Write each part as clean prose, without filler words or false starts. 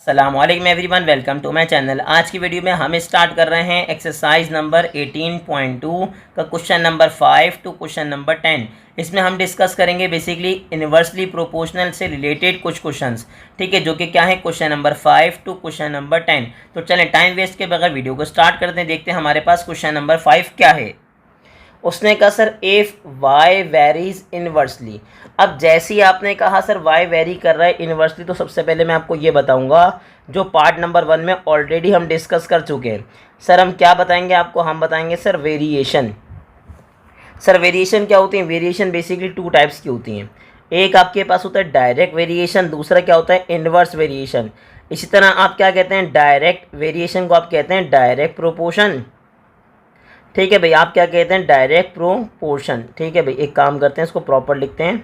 अस्सलामुअलैकुम everyone, welcome to my channel. आज की वीडियो में हम स्टार्ट कर रहे हैं एक्सरसाइज नंबर 18.2 का question number 5 to question number 10। इसमें हम डिस्कस करेंगे बेसिकली इन्वर्सली प्रोपोर्शनल से रिलेटेड कुछ क्वेश्चंस, ठीक है, जो कि क्या है question number 5 to question number 10। तो चलें टाइम वेस्ट के बगैर वीडियो को स्टार्ट करते हैं, देखते हैं हमारे पास क्वेश्चन नंबर 5 क्या है। उसने कहा sir if y varies inversely. अब जैसे ही आपने कहा सर वाई वेरी कर रहा है इनवर्सली, तो सबसे पहले मैं आपको ये बताऊंगा जो पार्ट नंबर 1 में ऑलरेडी हम डिस्कस कर चुके हैं। सर हम क्या बताएंगे आपको, हम बताएंगे सर वेरिएशन। सर वेरिएशन क्या होती है? वेरिएशन बेसिकली टू टाइप्स की होती हैं। एक आपके पास होता है डायरेक्ट वेरिएशन, दूसरा क्या होता है इनवर्स वेरिएशन। इसी तरह आप क्या कहते हैं, डायरेक्ट वेरिएशन को आप कहते हैं डायरेक्ट प्रोपोर्शन, ठीक है भाई। आप क्या कहते हैं, डायरेक्ट प्रोपोर्शन, ठीक है भाई। एक काम करते हैं, इसको प्रॉपर लिखते हैं।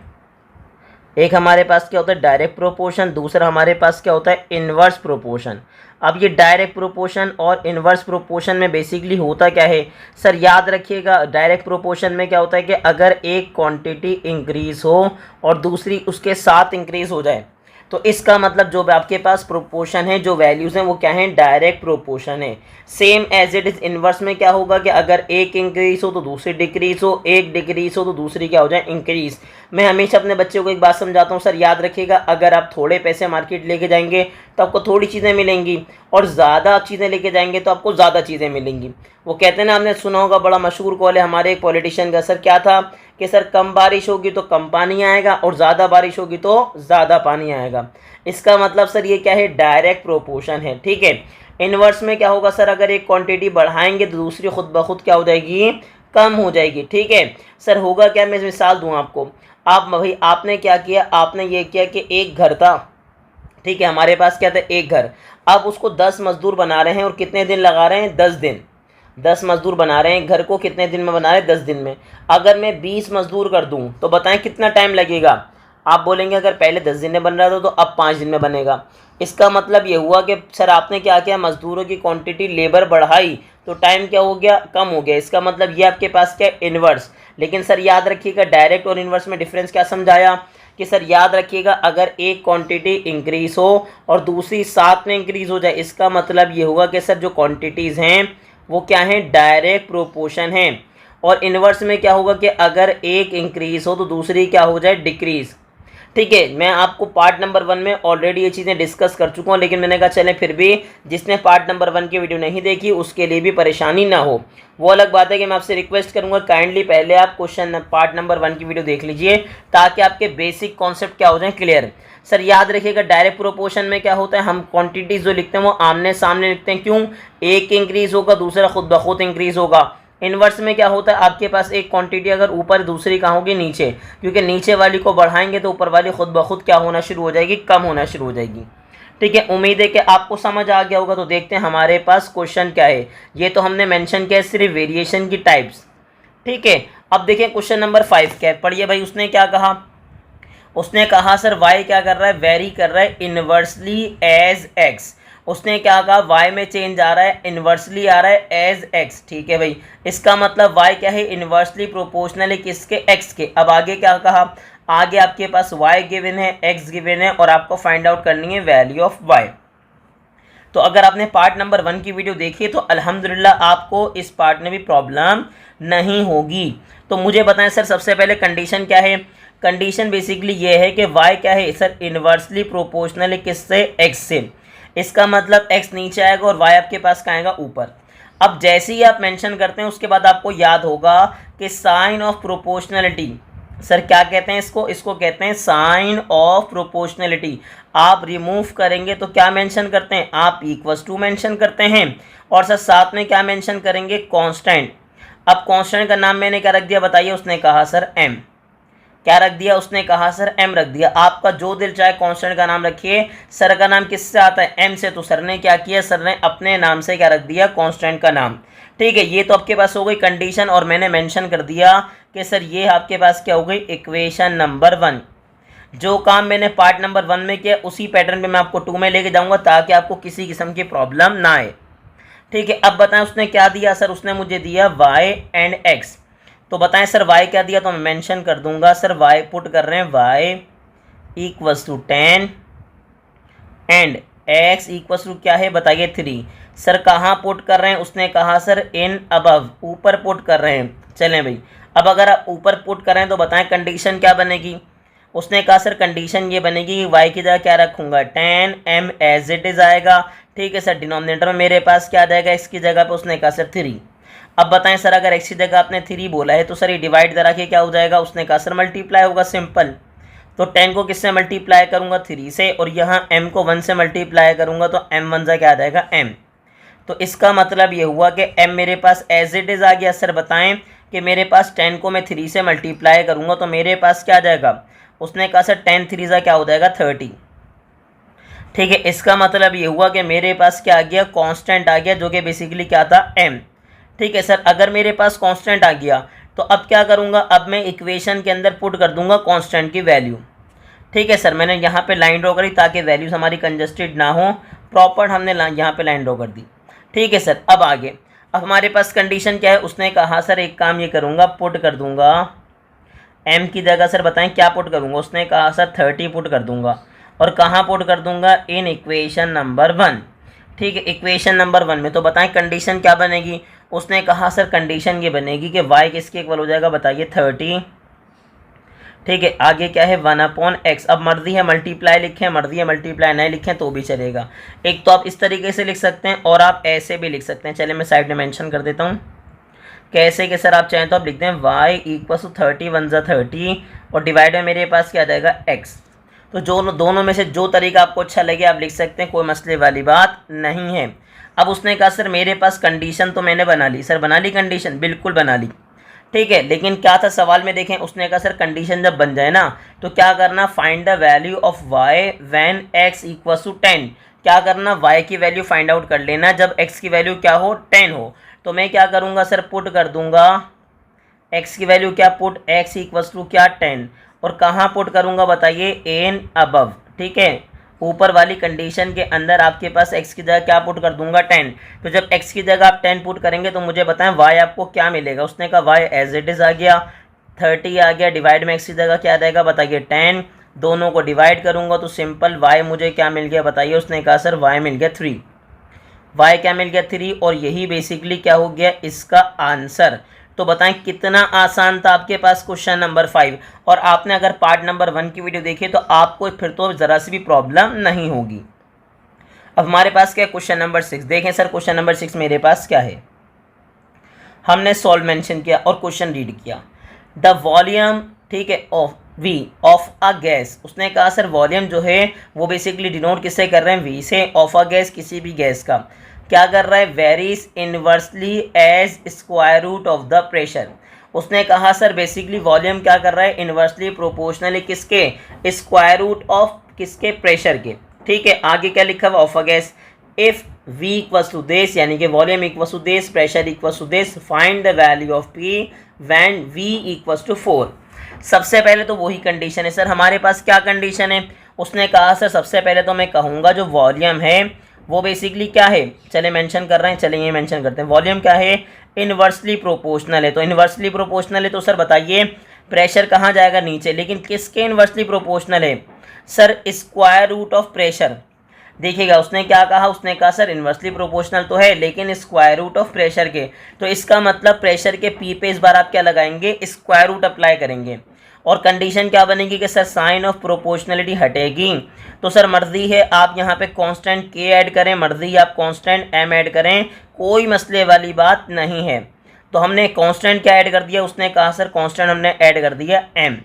एक हमारे पास क्या होता है डायरेक्ट प्रोपोर्शन, दूसरा हमारे पास क्या होता है इनवर्स प्रोपोर्शन। अब ये डायरेक्ट प्रोपोर्शन और इनवर्स प्रोपोर्शन में बेसिकली होता क्या है सर, याद रखिएगा। डायरेक्ट प्रोपोर्शन में क्या होता है कि अगर एक क्वांटिटी इंक्रीज हो और दूसरी उसके साथ इंक्रीज हो जाए, तो इसका मतलब जो आपके पास प्रोपोर्शन है, जो वैल्यूज़ हैं वो क्या है, डायरेक्ट प्रोपोर्शन है। Same as it is inverse में क्या होगा कि अगर एक इंक्रीज हो तो दूसरी डिक्रीज हो, एक डिक्रीज हो तो दूसरी क्या हो जाए, इंक्रीज। मैं हमेशा अपने बच्चों को एक बात समझाता हूँ, सर याद रखिएगा, अगर आप थोड़े पैसे मार्केट लेके जाएंगे तो आपको थोड़ी चीज़ें मिलेंगी, और ज़्यादा चीज़ें लेके जाएंगे तो आपको ज़्यादा चीज़ें मिलेंगी। वो कहते हैं ना, आपने सुना होगा, बड़ा मशहूर कॉल है हमारे एक पॉलिटिशियन का, सर क्या था कि सर कम बारिश होगी तो कम पानी आएगा और ज़्यादा बारिश होगी तो ज़्यादा पानी आएगा। इसका मतलब सर ये क्या है, डायरेक्ट प्रोपोर्शन है, ठीक है। इनवर्स में क्या होगा सर, अगर एक क्वांटिटी बढ़ाएंगे तो दूसरी खुद ब खुद क्या हो जाएगी, कम हो जाएगी, ठीक है। सर होगा क्या, मैं मिसाल दूं आपको। आप भाई आपने क्या किया, आपने ये किया कि एक घर था, ठीक है, हमारे पास क्या था, एक घर। अब उसको 10 मजदूर बना रहे हैं और कितने दिन लगा रहे हैं, 10 दिन। 10 मजदूर बना रहे हैं, घर को कितने दिन में बना रहे हैं, 10 दिन में। अगर मैं 20 मजदूर कर दूं तो बताएं कितना टाइम लगेगा। आप बोलेंगे अगर पहले 10 दिन में बन रहा था तो अब 5 दिन में बनेगा। इसका मतलब ये हुआ कि सर आपने क्या किया, मजदूरों की क्वांटिटी लेबर बढ़ाई तो टाइम क्या हो गया, कम हो गया। इसका मतलब ये आपके पास क्या, इन्वर्स। लेकिन सर याद रखिएगा डायरेक्ट और इन्वर्स में डिफरेंस क्या समझाया कि सर याद रखिएगा, अगर एक क्वांटिटी इंक्रीज हो और दूसरी साथ में इंक्रीज हो जाए, इसका मतलब ये होगा कि सर जो क्वांटिटीज़ हैं वो क्या है, डायरेक्ट प्रोपोर्शन है। और इन्वर्स में क्या होगा कि अगर एक इंक्रीज हो तो दूसरी क्या हो जाए, डिक्रीज, ठीक है। मैं आपको पार्ट नंबर 1 में ऑलरेडी ये चीज़ें डिस्कस कर चुका हूँ, लेकिन मैंने कहा चलें फिर भी जिसने पार्ट नंबर 1 की वीडियो नहीं देखी उसके लिए भी परेशानी ना हो। वो अलग बात है कि मैं आपसे रिक्वेस्ट करूँगा काइंडली पहले आप क्वेश्चन पार्ट नंबर 1 की वीडियो देख लीजिए, ताकि आपके बेसिक कॉन्सेप्ट क्या हो जाए, क्लियर। सर याद रखिएगा डायरेक्ट प्रोपोर्शन में क्या होता है, हम क्वांटिटीज जो लिखते हैं वो आमने सामने लिखते हैं। क्यों, एक इंक्रीज होगा दूसरा खुद ब खुद इंक्रीज होगा। इनवर्स में क्या होता है, आपके पास एक क्वांटिटी अगर ऊपर, दूसरी कहाँ होगी, नीचे, क्योंकि नीचे वाली को बढ़ाएंगे तो ऊपर वाली खुद ब खुद क्या होना शुरू हो जाएगी, कम होना शुरू हो जाएगी, ठीक है। उम्मीद है कि आपको समझ आ गया होगा। तो देखते हैं हमारे पास क्वेश्चन क्या है। ये तो हमने मेंशन किया सिर्फ वेरिएशन की टाइप्स, ठीक है। अब देखें क्वेश्चन नंबर 5 क्या है, पढ़िए भाई। उसने क्या कहा, उसने कहा सर वाई क्या कर रहा है, वेरी कर रहा है इनवर्सली एज एक्स। उसने क्या कहा, y में चेंज आ रहा है, इन्वर्सली आ रहा है एज x, ठीक है भाई। इसका मतलब y क्या है, इन्वर्सली प्रोपोर्शनल है किसके, x के। अब आगे क्या कहा, आगे आपके पास y गिवन है, x गिवन है, और आपको फाइंड आउट करनी है वैल्यू ऑफ y। तो अगर आपने पार्ट नंबर 1 की वीडियो देखी है तो अल्हम्दुलिल्लाह आपको इस पार्ट में भी प्रॉब्लम नहीं होगी। तो मुझे बताएं सर सबसे पहले कंडीशन क्या है। कंडीशन बेसिकली ये है कि y क्या है सर, इन्वर्सली प्रोपोर्शनल है किससे, x से। इसका मतलब x नीचे आएगा और y आपके पास कहाँ आएगा, ऊपर। अब जैसे ही आप मेंशन करते हैं उसके बाद आपको याद होगा कि साइन ऑफ प्रोपोर्शनलिटी, सर क्या कहते हैं इसको, इसको कहते हैं साइन ऑफ प्रोपोर्शनलिटी। आप रिमूव करेंगे तो क्या मेंशन करते हैं, आप इक्वल्स टू मेंशन करते हैं, और सर साथ में क्या मेंशन करेंगे, कांस्टेंट। अब कांस्टेंट का नाम मैंने क्या रख दिया बताइए, उसने कहा सर m। क्या रख दिया, उसने कहा सर m रख दिया। आपका जो दिल चाहे कांस्टेंट का नाम रखिए। सर का नाम किससे आता है, m से, तो सर ने क्या किया, सर ने अपने नाम से क्या रख दिया, कांस्टेंट का नाम, ठीक है। ये तो आपके पास हो गई कंडीशन, और मैंने मेंशन कर दिया कि सर ये आपके पास क्या हो गई, इक्वेशन नंबर 1। जो काम मैंने पार्ट नंबर 1 में किया उसी पैटर्न पे मैं आपको 2 में लेके जाऊंगा, ताकि आपको किसी किस्म की प्रॉब्लम ना आए, ठीक है। अब बताएं उसने क्या दिया, सर उसने मुझे दिया y एंड x। तो बताएं सर y क्या दिया, तो मैं मेंशन कर दूंगा सर y पुट कर रहे हैं y equals to 10 and x equals to क्या है बताइए 3। सर कहाँ पुट कर रहे हैं, उसने कहा सर इन अबव, ऊपर पुट कर रहे हैं। चलें भाई, अब अगर आप ऊपर पुट कर रहे हैं तो बताएं कंडीशन क्या बनेगी। उसने कहा सर कंडीशन ये बनेगी कि वाई की जगह क्या रखूंगा 10m एज इट इज आएगा। ठीक है सर, डिनोमिनेटर में मेरे पास क्या आ जाएगा x की जगह पे, उसने कहा सर 3। अब बताएं सर अगर x की जगह आपने 3 बोला है तो सर ये डिवाइड करा के क्या हो जाएगा, उसने कहा सर मल्टीप्लाई होगा, सिंपल। तो 10 को किससे मल्टीप्लाई करूंगा 3 से, और यहाँ m को 1 से मल्टीप्लाई करूंगा तो m 1 से क्या आ जाएगा m। तो इसका मतलब ये हुआ कि m मेरे पास एज इट इज आ गया। सर बताएं कि मेरे पास 10 को मैं 3 से मल्टीप्लाई करूंगा तो मेरे पास क्या आ जाएगा, उसने कहा सर 10 3 से क्या हो जाएगा 30। ठीक है, इसका मतलब ये हुआ कि मेरे पास क्या आ गया, कांस्टेंट आ गया, जो कि बेसिकली क्या था m। ठीक है सर, अगर मेरे पास कांस्टेंट आ गया तो अब क्या करूंगा, अब मैं इक्वेशन के अंदर पुट कर दूंगा कांस्टेंट की वैल्यू। ठीक है सर, मैंने यहाँ पे लाइन ड्रॉ करी ताकि वैल्यूज हमारी कंजस्टेड ना हो, प्रॉपर हमने यहाँ पे लाइन ड्रॉ कर दी। ठीक है सर, अब आगे, अब हमारे पास कंडीशन क्या है, उसने कहा सर एक काम ये करूँगा, पुट कर दूंगा m की जगह। सर बताएं क्या पुट करूँगा, उसने कहा सर 30 पुट कर दूंगा, और कहाँ पुट कर दूंगा, इन इक्वेशन नंबर 1। ठीक है, इक्वेशन नंबर 1 में। तो बताएं कंडीशन क्या बनेगी, उसने कहा सर कंडीशन ये बनेगी कि y किसके इक्वल हो जाएगा बताइए 30। ठीक है, आगे क्या है 1/x। अब मर्जी है मल्टीप्लाई लिखें, मर्जी है मल्टीप्लाई नहीं लिखें तो भी चलेगा। एक तो आप इस तरीके से लिख सकते हैं और आप ऐसे भी लिख सकते हैं। चलिए मैं साइड में मेंशन कर देता हूँ कैसे कि सर आप चाहें तो आप लिखते हैं y इक्वल टू 30 1 ज़ा 30 और डिवाइड में मेरे पास क्या आ जाएगा x। तो जो दोनों में से जो तरीका आपको अच्छा लगे आप लिख सकते हैं, कोई मसले वाली बात नहीं है। अब उसने कहा सर मेरे पास कंडीशन तो मैंने बना ली। सर बना ली कंडीशन, बिल्कुल बना ली। ठीक है, लेकिन क्या था सवाल में देखें, उसने कहा सर कंडीशन जब बन जाए ना तो क्या करना, find the value of y when x equal to 10। क्या करना, y की वैल्यू फाइंड आउट कर लेना जब x की वैल्यू क्या हो 10 हो। तो मैं क्या करूँगा सर, पुट कर दूंगा x की वैल्यू क्या, पुट x इक्वल टू क्या 10, और कहाँ पुट करूँगा बताइए इन अबव। ठीक है, ऊपर वाली कंडीशन के अंदर आपके पास x की जगह क्या पुट कर दूंगा 10। तो जब x की जगह आप 10 पुट करेंगे तो मुझे बताएं y आपको क्या मिलेगा। उसने कहा y एज इट इज़ आ गया, 30 आ गया, डिवाइड में x की जगह क्या आ जाएगा बताइए 10। दोनों को डिवाइड करूंगा तो सिंपल y मुझे क्या मिल गया बताइए, उसने कहा सर y मिल गया 3। y क्या मिल गया 3, और यही बेसिकली क्या हो गया इसका आंसर। तो बताएं कितना आसान था आपके पास क्वेश्चन नंबर 5। और आपने अगर पार्ट नंबर 1 की वीडियो देखी तो आपको फिर तो ज़रा सी भी प्रॉब्लम नहीं होगी। अब हमारे पास क्या है क्वेश्चन नंबर 6। देखें सर क्वेश्चन नंबर 6 मेरे पास क्या है, हमने सॉल्व मेंशन किया और क्वेश्चन रीड किया। द वॉल्यूम, ठीक है, of V of a gas. उसने कहा सर वॉल्यूम जो है वो बेसिकली डिनोट किससे कर रहे हैं, V से। ऑफ अ गैस, किसी भी गैस का क्या कर रहा है, varies inversely as square root of the pressure. उसने कहा सर बेसिकली वॉल्यूम क्या कर रहा है, इनवर्सली प्रोपोर्शनली किसके, स्क्वायर रूट ऑफ किसके, प्रेशर के। ठीक है, आगे क्या लिखा हुआ, of a gas if V equals to this, यानी कि volume equals to this, pressure equals to this, find the value of P when V equals to 4। सबसे पहले तो वही कंडीशन है। सर हमारे पास क्या कंडीशन है, उसने कहा सर सबसे पहले तो मैं कहूँगा जो वॉल्यूम है वो बेसिकली क्या है, चले मेंशन कर रहे हैं, चले ये मेंशन करते हैं। वॉल्यूम क्या है, इनवर्सली प्रोपोर्शनल है। तो इनवर्सली प्रोपोर्शनल है तो सर बताइए प्रेशर कहाँ जाएगा, नीचे। लेकिन किसके इनवर्सली प्रोपोर्शनल है, sir square root of pressure. देखिएगा उसने क्या कहा, उसने कहा सर इनवर्सली प्रोपोर्शनल तो है लेकिन स्क्वायर रूट ऑफ प्रेशर के। तो इसका मतलब प्रेशर के पी पे इस बार आप क्या लगाएंगे, स्क्वायर रूट अप्लाई करेंगे। और कंडीशन क्या बनेगी कि सर साइन ऑफ प्रोपोर्शनलिटी हटेगी। तो सर मर्जी है आप यहाँ पे कांस्टेंट के ऐड करें, मर्जी आप कांस्टेंट एम ऐड करें, कोई मसले वाली बात नहीं है। तो हमने कांस्टेंट क्या ऐड कर दिया, उसने कहा सर कांस्टेंट हमने ऐड कर दिया एम।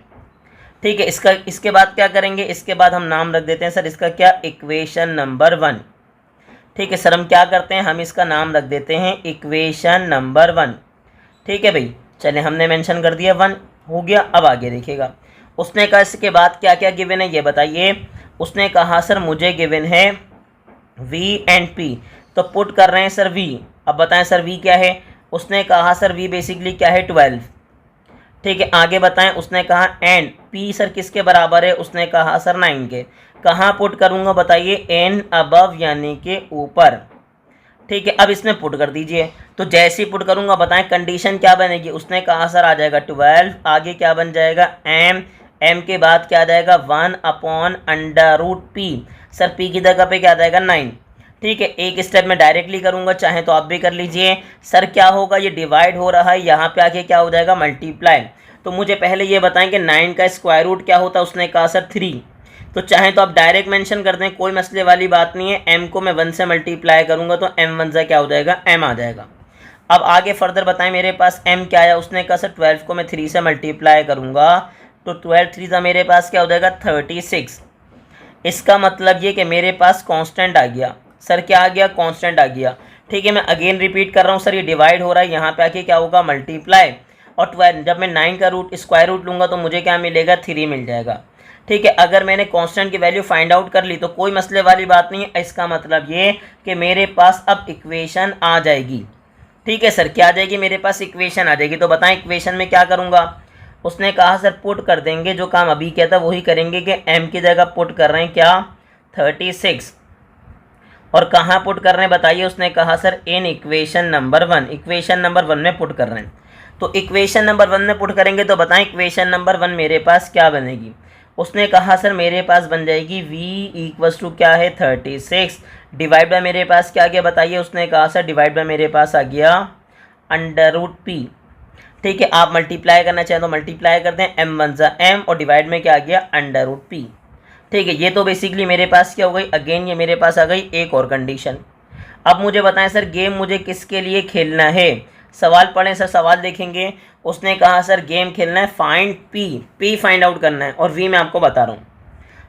ठीक है, इसके बाद क्या करेंगे, इसके बाद हम नाम रख देते हैं सर इसका क्या, इक्वेशन नंबर 1। ठीक है सर, हम क्या करते हैं, हम इसका नाम रख देते हैं इक्वेशन नंबर 1। ठीक है भाई, चले हमने मेंशन कर दिया 1 हो गया। अब आगे देखिएगा उसने कहा इसके बाद क्या क्या गिवन है ये बताइए। उसने कहा सर मुझे गिवन है V एंड P, तो पुट कर रहे हैं सर V। अब बताएं सर V क्या है, उसने कहा सर V बेसिकली क्या है 12। ठीक है, आगे बताएं, उसने कहा एंड P सर किसके बराबर है, उसने कहा सर 9 के। कहाँ पुट करूँगा बताइए, एन अबव यानी के ऊपर। ठीक है, अब इसमें पुट कर दीजिए। तो जैसे ही पुट करूँगा बताएं कंडीशन क्या बनेगी, उसने कहा सर आ जाएगा 12, आगे क्या बन जाएगा m, m के बाद क्या आ जाएगा 1/√P। सर पी की जगह पे क्या आ जाएगा 9। ठीक है, एक स्टेप में डायरेक्टली करूँगा, चाहे तो आप भी कर लीजिए। सर क्या होगा, ये डिवाइड हो रहा है, यहाँ पे आके क्या हो जाएगा मल्टीप्लाई। तो मुझे पहले ये बताएं कि 9 का स्क्वायर रूट क्या होता है। उसने कहा सर 3। तो चाहे तो आप डायरेक्ट मेंशन कर दें, कोई मसले वाली बात नहीं है। m को मैं 1 से मल्टीप्लाई करूँगा तो m 1 से क्या हो जाएगा m आ जाएगा। अब आगे फर्दर बताएं मेरे पास m क्या आया। उसने कहा सर 12 को मैं 3 से मल्टीप्लाई करूँगा तो 12 3 का मेरे पास क्या हो जाएगा 36। इसका मतलब ये कि मेरे पास कांस्टेंट आ गया। सर क्या आ गया, कांस्टेंट आ गया। ठीक है, मैं अगेन रिपीट कर रहा हूँ सर, ये डिवाइड हो रहा है, यहाँ पे आके क्या होगा मल्टीप्लाई। और 12 जब मैं 9 का रूट स्क्वायर रूट लूँगा तो मुझे क्या मिलेगा 3 मिल जाएगा। ठीक है, अगर मैंने कांस्टेंट की वैल्यू फाइंड आउट कर ली तो कोई मसले वाली बात नहीं है। इसका मतलब ये कि मेरे पास अब इक्वेशन आ जाएगी। ठीक है सर, क्या आ जाएगी, मेरे पास इक्वेशन आ जाएगी। तो बताएं इक्वेशन में क्या करूँगा। उसने कहा सर पुट कर देंगे, जो काम अभी किया था वही करेंगे कि m की जगह पुट कर रहे हैं क्या 36। और कहाँ पुट कर रहे हैं बताइए। उसने कहा sir in equation number 1, equation number 1 में पुट कर रहे हैं। तो इक्वेशन नंबर 1 में पुट करेंगे तो बताएं इक्वेशन नंबर 1 मेरे पास क्या बनेगी। उसने कहा सर मेरे पास बन जाएगी v इक्वल्स टू क्या है 36 डिवाइड बाय मेरे पास क्या आ गया बताइए। उसने कहा सर डिवाइड बाय मेरे पास आ गया अंडर रूट पी। ठीक है, आप मल्टीप्लाई करना चाहें तो मल्टीप्लाई कर दें, m 1 जा m और डिवाइड में क्या आ गया अंडर रूट पी। ठीक है, ये तो बेसिकली मेरे पास क्या हो गई, अगेन ये मेरे पास आ गई एक और कंडीशन। अब मुझे बताएं सर गेम मुझे किसके लिए खेलना है। सवाल पढ़ें सर, सवाल देखेंगे। उसने कहा सर गेम खेलना है फाइंड पी फाइंड आउट करना है और वी मैं आपको बता रहा हूँ।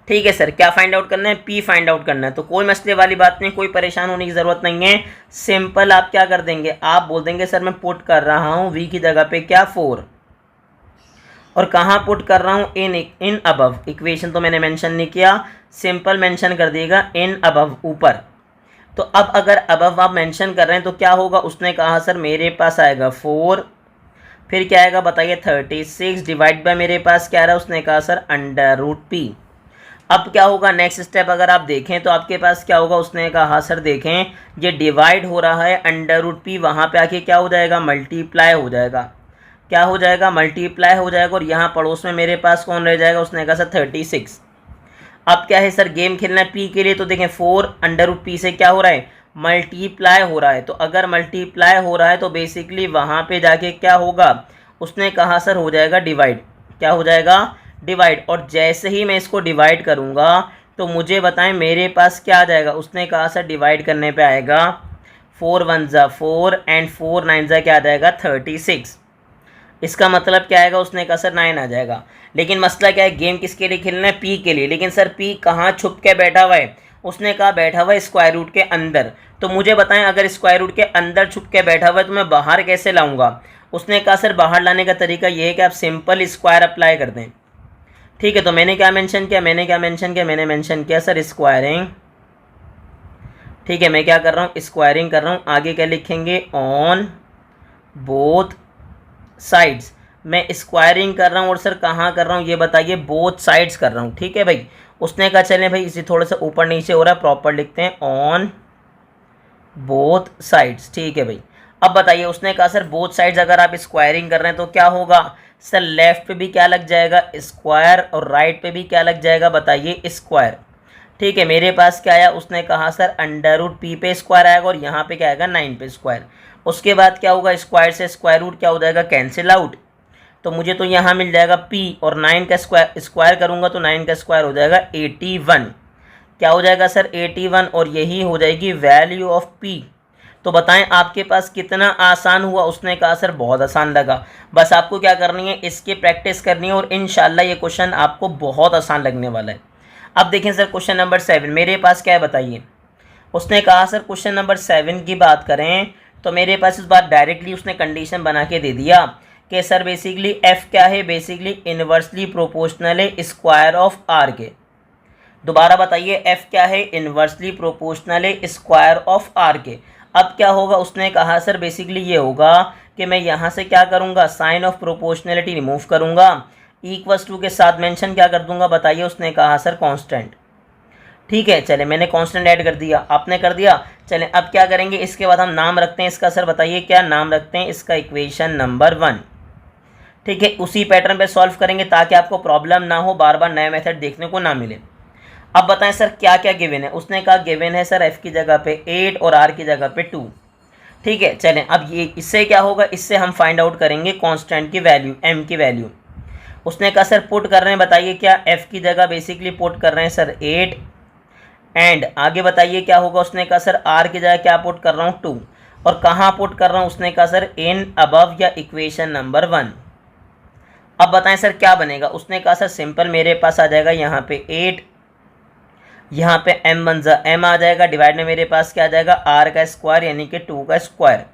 ठीक है सर, क्या फाइंड आउट करना है, पी फाइंड आउट करना है। तो कोई मसले वाली बात नहीं, कोई परेशान होने की ज़रूरत नहीं है। सिंपल आप क्या कर देंगे, आप बोल देंगे सर मैं पुट कर रहा हूँ वी की जगह पे क्या 4 और कहाँ पुट कर रहा हूँ इन अबव। इक्वेशन तो मैंने मेंशन नहीं किया, सिंपल मेंशन कर दिएगा इन अबव ऊपर। तो अब अगर अबव आप मेंशन कर रहे हैं तो क्या होगा। उसने कहा सर मेरे पास आएगा 4, फिर क्या आएगा बताइए 36 डिवाइड बाय मेरे पास क्या आ रहा है। उसने कहा सर अंडर रूट पी। अब क्या होगा नेक्स्ट स्टेप अगर आप देखें तो आपके पास क्या होगा। उसने कहा सर देखें ये डिवाइड हो रहा है अंडर रूट पी, वहाँ पे आके क्या हो जाएगा मल्टीप्लाई हो जाएगा। क्या हो जाएगा मल्टीप्लाई हो जाएगा और यहाँ पड़ोस में मेरे पास कौन रह जाएगा। उसने कहा सर 36। अब क्या है सर गेम खेलना है पी के लिए, तो देखें 4 अंडर रूट पी से क्या हो रहा है मल्टीप्लाई हो रहा है। तो अगर मल्टीप्लाई हो रहा है तो बेसिकली वहाँ पे जाके क्या होगा। उसने कहा सर हो जाएगा डिवाइड। क्या हो जाएगा डिवाइड। और जैसे ही मैं इसको डिवाइड करूँगा तो मुझे बताएं मेरे पास क्या आ जाएगा। उसने कहा सर डिवाइड करने पे आएगा 4 1 जा 4 एंड 4 9 जा क्या आ जाएगा 36। इसका मतलब क्या आएगा। उसने कहा सर 9 आ जाएगा। लेकिन मसला क्या है, गेम किसके लिए खेलना है पी के लिए। लेकिन सर पी कहाँ छुप के बैठा हुआ है। उसने कहा बैठा हुआ है स्क्वायर रूट के अंदर। तो मुझे बताएं अगर स्क्वायर रूट के अंदर छुप के बैठा हुआ है तो मैं बाहर कैसे लाऊंगा। उसने कहा सर बाहर लाने का तरीका ये है कि आप सिंपल स्क्वायर अप्लाई कर दें। ठीक है, तो मैंने क्या मेंशन किया, मैंने मेंशन किया सर स्क्वायरिंग। ठीक है, मैं क्या कर रहा हूँ स्क्वायरिंग कर रहा हूँ। आगे क्या लिखेंगे ऑन बोथ साइड्स। मैं स्क्वायरिंग कर रहा हूँ और सर कहाँ कर रहा हूँ ये बताइए, बोथ साइड्स कर रहा हूँ। ठीक है भाई, उसने कहा चलें भाई इसे थोड़ा सा ऊपर नीचे हो रहा है, प्रॉपर लिखते हैं ऑन बोथ साइड्स। ठीक है भाई, अब बताइए उसने कहा सर बोथ साइड्स अगर आप स्क्वायरिंग कर रहे हैं तो क्या होगा। सर लेफ्ट पे भी क्या लग जाएगा स्क्वायर और राइट पे भी क्या लग जाएगा बताइए स्क्वायर। ठीक है, मेरे पास क्या आया। उसने कहा सर अंडर रूट पी पे स्क्वायर आएगा और यहाँ पे क्या आएगा 9 पे स्क्वायर। उसके बाद क्या होगा स्क्वायर से स्क्वायर रूट क्या हो जाएगा कैंसिल आउट। तो मुझे तो यहाँ मिल जाएगा p और 9 का स्क्वायर करूँगा तो 9 का स्क्वायर हो जाएगा 81। क्या हो जाएगा सर 81 और यही हो जाएगी वैल्यू ऑफ p। तो बताएं आपके पास कितना आसान हुआ। उसने कहा सर बहुत आसान लगा। बस आपको क्या करनी है इसकी प्रैक्टिस करनी है और इंशाल्लाह ये क्वेश्चन आपको बहुत आसान लगने वाला है। अब देखें सर क्वेश्चन नंबर 7 मेरे पास क्या है बताइए। उसने कहा सर क्वेश्चन नंबर 7 की बात करें तो मेरे पास इस बार डायरेक्टली उसने कंडीशन बना के दे दिया कि सर बेसिकली f क्या है, बेसिकली इन्वर्सली प्रोपोर्शनल है स्क्वायर ऑफ r के। दोबारा बताइए f क्या है, इन्वर्सली प्रोपोर्शनल है स्क्वायर ऑफ r के। अब क्या होगा। उसने कहा सर बेसिकली ये होगा कि मैं यहाँ से क्या करूँगा साइन ऑफ प्रोपोर्शनलिटी रिमूव करूँगा, इक्वल्स टू के साथ मेंशन क्या कर दूंगा बताइए। उसने कहा सर कांस्टेंट। ठीक है, चले मैंने कांस्टेंट ऐड कर दिया, आपने कर दिया। चले अब क्या करेंगे इसके बाद हम नाम रखते हैं इसका। सर बताइए क्या नाम रखते हैं इसका, इक्वेशन नंबर 1। ठीक है, उसी पैटर्न पे सॉल्व करेंगे ताकि आपको प्रॉब्लम ना हो, बार बार नया मेथड देखने को ना मिले। अब बताएं सर क्या क्या गिवन है। उसने कहा गिवन है सर f की जगह पे 8 और r की जगह पे 2। ठीक है, चलें अब ये इससे क्या होगा, इससे हम फाइंड आउट करेंगे कांस्टेंट की वैल्यू, m की वैल्यू। उसने कहा सर पुट कर रहे हैं, बताइए क्या, f की जगह बेसिकली पुट कर रहे हैं सर 8 एंड आगे बताइए क्या होगा। उसने कहा सर r की जगह क्या पुट कर रहा हूँ 2 और कहाँ पुट कर रहा हूँ। उसने कहा सर इन अबव या इक्वेशन नंबर 1। अब बताएं सर क्या बनेगा। उसने कहा सर सिंपल मेरे पास आ जाएगा यहाँ पे 8, यहाँ पे m बन जा m आ जाएगा, डिवाइड में मेरे पास क्या आ जाएगा r का स्क्वायर यानी कि 2 का स्क्वायर।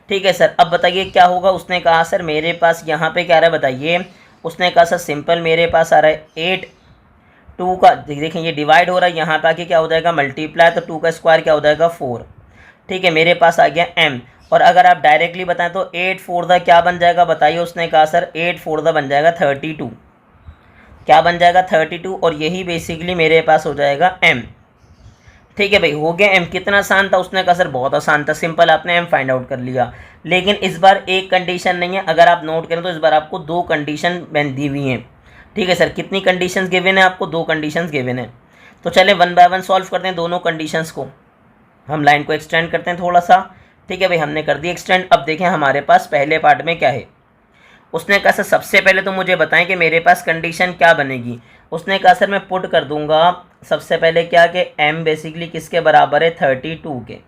ठीक है सर, अब बताइए क्या होगा। उसने कहा सर मेरे पास यहाँ पे क्या आ रहा है बताइए। उसने कहा सर सिंपल मेरे पास आ रहा है 8, 2 का देखें ये डिवाइड हो रहा है, यहाँ पे आके क्या हो जाएगा मल्टीप्लाई, तो 2 का स्क्वायर क्या हो जाएगा 4। ठीक है, मेरे पास आ गया m। और अगर आप डायरेक्टली बताएं तो 8 4 द क्या बन जाएगा बताइए। उसने कहा सर 8 4 द बन जाएगा 32, क्या बन जाएगा 32, और यही बेसिकली मेरे पास हो जाएगा m। ठीक है भाई, हो गया m। कितना आसान था। उसने कहा सर बहुत आसान था, सिंपल आपने m फाइंड आउट कर लिया। लेकिन इस बार एक कंडीशन नहीं है, अगर आप नोट करें तो इस बार आपको 2 कंडीशन दी हुई हैं। ठीक है सर, कितनी कंडीशंस गिवन है आपको, 2 कंडीशंस गिवन है। तो चलें 1 बाय 1 सॉल्व करते हैं दोनों कंडीशंस को। हम लाइन को एक्सटेंड करते हैं थोड़ा सा। ठीक है भाई, हमने कर दी एक्सटेंड। अब देखें हमारे पास पहले पार्ट में क्या है। उसने कहा सर सबसे पहले तो मुझे बताएं कि मेरे पास कंडीशन क्या बनेगी। उसने कहा सर मैं पुट कर दूंगा सबसे पहले क्या कि m बेसिकली किसके बराबर है 32 के,